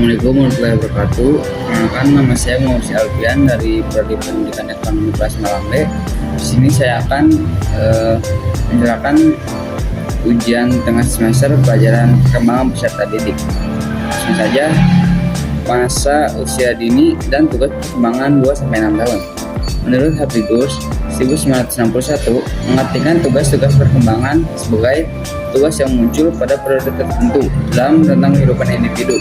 Assalamualaikum warahmatullahi wabarakatuh. Perkenalkan, nama saya Muhammad Alfian dari Prodi Pendidikan Ekonomi kelas 9B. Di sini saya akan menjelaskan ujian tengah semester pelajaran perkembangan peserta didik. Langsung saja, masa usia dini dan tugas perkembangan 2-6 tahun. Menurut Habibus 1961, mengartikan tugas-tugas perkembangan sebagai tugas yang muncul pada periode tertentu dalam tentang kehidupan individu,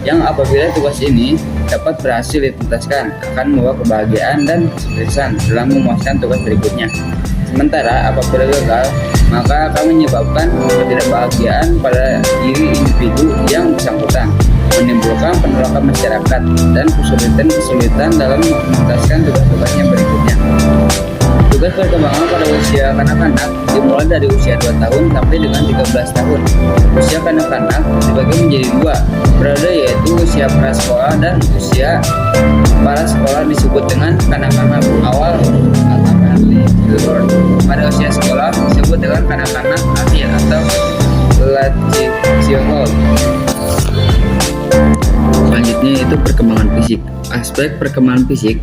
yang apabila tugas ini dapat berhasil dituntaskan akan membawa kebahagiaan dan kesuksesan dalam memuaskan tugas berikutnya. Sementara apabila gagal, maka akan menyebabkan ketidakbahagiaan pada diri individu yang bersangkutan, menimbulkan penolakan masyarakat dan kesulitan dalam menuntaskan tugas-tugasnya berikutnya. Tugas perkembangan pada usia kanak-kanak dimulai dari usia 2 tahun sampai dengan 13 tahun. Usia kanak-kanak dibagi menjadi 2 periode, yaitu usia prasekolah dan usia prasekolah disebut dengan kanak-kanak awal atau early childhood. Pada usia sekolah disebut dengan kanak-kanak akhir atau late childhood. Selanjutnya yaitu perkembangan fisik. Aspek perkembangan fisik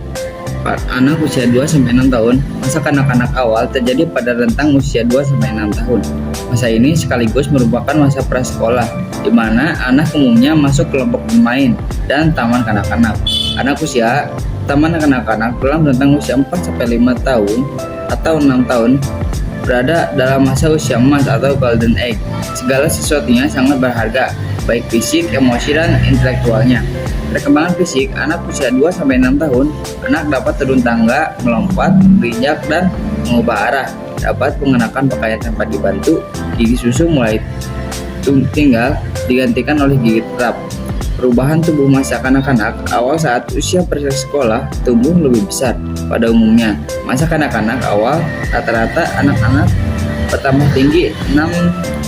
anak usia 2-6 tahun. Masa kanak-kanak awal terjadi pada rentang usia 2-6 tahun. Masa ini sekaligus merupakan masa prasekolah, di mana anak umumnya masuk kelompok bermain dan taman kanak-kanak. Anak usia taman kanak-kanak dalam rentang usia 4-5 tahun atau 6 tahun berada dalam masa usia emas atau golden age. Segala sesuatunya sangat berharga, baik fisik, emosi, dan intelektualnya. Perkembangan fisik anak usia 2-6 tahun, anak dapat turun tangga, melompat, berinjak, dan mengubah arah. Dapat mengenakan pakaian tanpa dibantu. Gigi susu mulai tinggal digantikan oleh gigi tetap. Perubahan tubuh masa kanak-kanak awal saat usia prasekolah tumbuh lebih besar pada umumnya. Masa kanak-kanak awal rata-rata anak-anak bertambah tinggi 6,25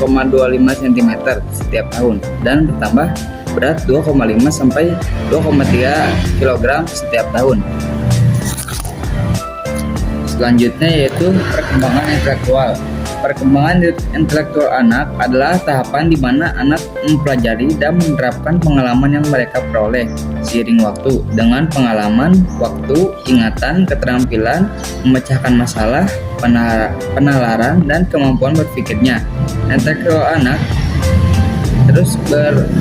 cm setiap tahun dan bertambah berat 2,5 sampai 2,3 kg setiap tahun. Selanjutnya yaitu perkembangan intelektual. Perkembangan intelektual anak adalah tahapan di mana anak mempelajari dan menerapkan pengalaman yang mereka peroleh seiring waktu. Dengan pengalaman, waktu, ingatan, keterampilan, memecahkan masalah, penalaran, dan kemampuan berpikirnya. Intelektual anak terus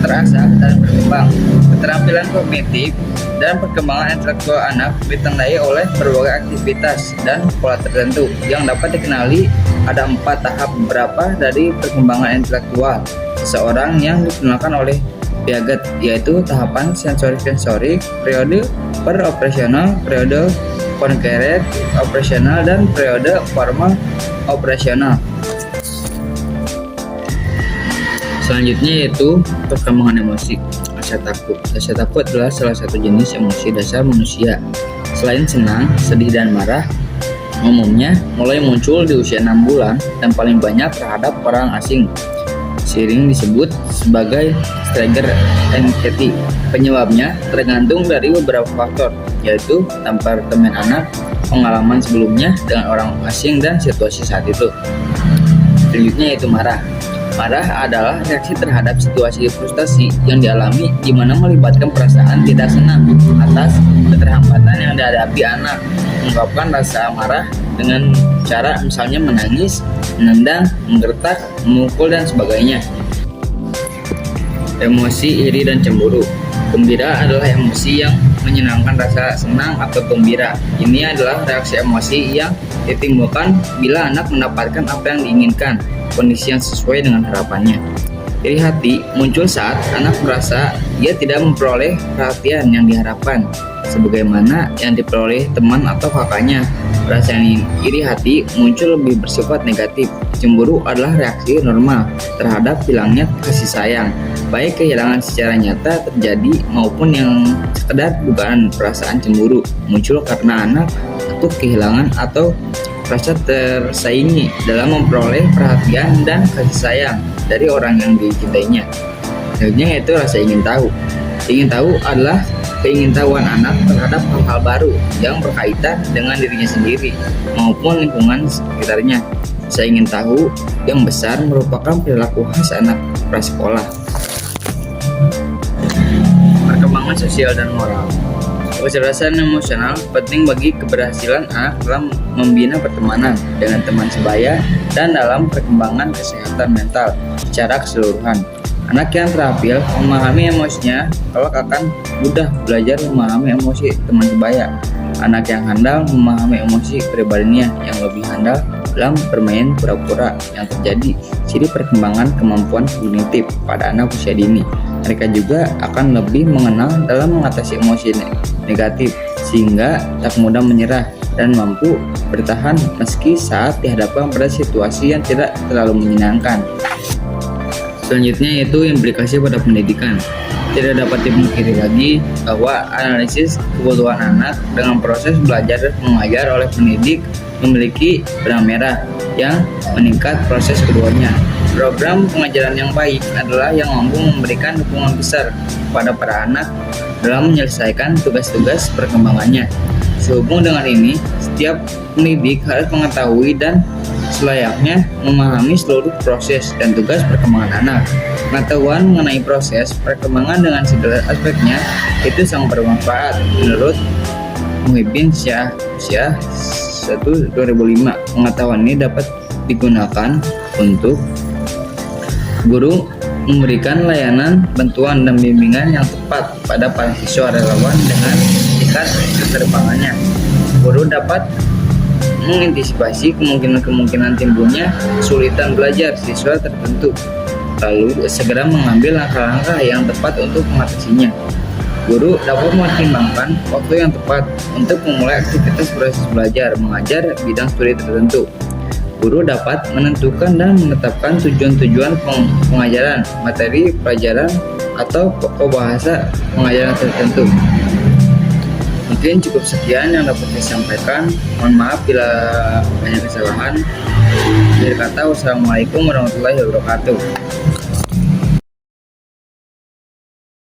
terasah dan berkembang. Keterampilan kognitif dan perkembangan intelektual anak ditandai oleh berbagai aktivitas dan pola tertentu yang dapat dikenali. Ada 4 tahap beberapa dari perkembangan intelektual seseorang yang dikenalkan oleh Piaget, yaitu tahapan sensorik, periode per-operasional, periode konkret operasional, dan periode formal operasional. Selanjutnya yaitu perkembangan emosi. Rasa takut. Rasa takut adalah salah satu jenis emosi dasar manusia. Selain senang, sedih, dan marah, umumnya mulai muncul di usia 6 bulan dan paling banyak terhadap orang asing. Sering disebut sebagai trigger anxiety. Penyebabnya tergantung dari beberapa faktor, yaitu temperament anak, pengalaman sebelumnya dengan orang asing, dan situasi saat itu. Selanjutnya yaitu marah. Marah adalah reaksi terhadap situasi frustasi yang dialami, di mana melibatkan perasaan tidak senang atas keterhambatan yang dihadapi anak. Mengungkapkan rasa marah dengan cara misalnya menangis, menendang, menggertak, memukul, dan sebagainya. Emosi iri dan cemburu. Gembira adalah emosi yang menyenangkan rasa senang atau gembira. Ini adalah reaksi emosi yang ditimbulkan bila anak mendapatkan apa yang diinginkan, kondisi yang sesuai dengan harapannya. Iri hati muncul saat anak merasa ia tidak memperoleh perhatian yang diharapkan, sebagaimana yang diperoleh teman atau kakaknya. Perasaan iri hati muncul lebih bersifat negatif. Cemburu adalah reaksi normal terhadap hilangnya kasih sayang, baik kehilangan secara nyata terjadi maupun yang sekedar dugaan. Perasaan cemburu muncul karena anak takut kehilangan atau rasa tersaingi dalam memperoleh perhatian dan kasih sayang dari orang yang dicintainya. Selanjutnya yaitu rasa ingin tahu. Ingin tahu adalah keingintahuan anak terhadap hal-hal baru yang berkaitan dengan dirinya sendiri maupun lingkungan sekitarnya. Saya ingin tahu yang besar merupakan perilaku khas anak prasekolah. perkembangan sosial dan moral. Kecerdasan emosional penting bagi keberhasilan anak dalam membina pertemanan dengan teman sebaya dan dalam perkembangan kesehatan mental secara keseluruhan. Anak yang terampil memahami emosinya kelak akan mudah belajar memahami emosi teman sebaya. Anak yang handal memahami emosi pribadinya yang lebih handal dalam bermain pura-pura yang terjadi ciri perkembangan kemampuan kognitif pada anak usia dini. Mereka juga akan lebih mengenal dalam mengatasi emosi negatif sehingga tak mudah menyerah dan mampu bertahan meski saat dihadapkan pada situasi yang tidak terlalu menyenangkan. Selanjutnya yaitu implikasi pada pendidikan. Tidak dapat dipungkiri lagi bahwa analisis kebutuhan anak dengan proses belajar dan mengajar oleh pendidik memiliki benang merah yang meningkat proses keduanya. Program pengajaran yang baik adalah yang mampu memberikan dukungan besar kepada para anak dalam menyelesaikan tugas-tugas perkembangannya. Sehubung dengan ini, setiap pendidik harus mengetahui dan selayaknya memahami seluruh proses dan tugas perkembangan anak. Pengetahuan mengenai proses perkembangan dengan segala aspeknya itu sangat bermanfaat menurut Muhyiddin Syah 2005. Pengetahuan ini dapat digunakan untuk guru memberikan layanan, bantuan, dan bimbingan yang tepat pada para siswa relawan dengan tingkat keterbangannya. Guru dapat mengantisipasi kemungkinan timbulnya kesulitan belajar siswa tertentu, lalu segera mengambil langkah-langkah yang tepat untuk mengatasinya. Guru dapat mempertimbangkan waktu yang tepat untuk memulai aktivitas proses belajar mengajar bidang studi tertentu. Guru dapat menentukan dan menetapkan tujuan-tujuan pengajaran, materi pelajaran, atau pokok bahasa pengajaran tertentu. Mungkin cukup sekian yang dapat saya sampaikan. Mohon maaf bila banyak kesalahan. Akhir kata, wassalamualaikum warahmatullahi wabarakatuh.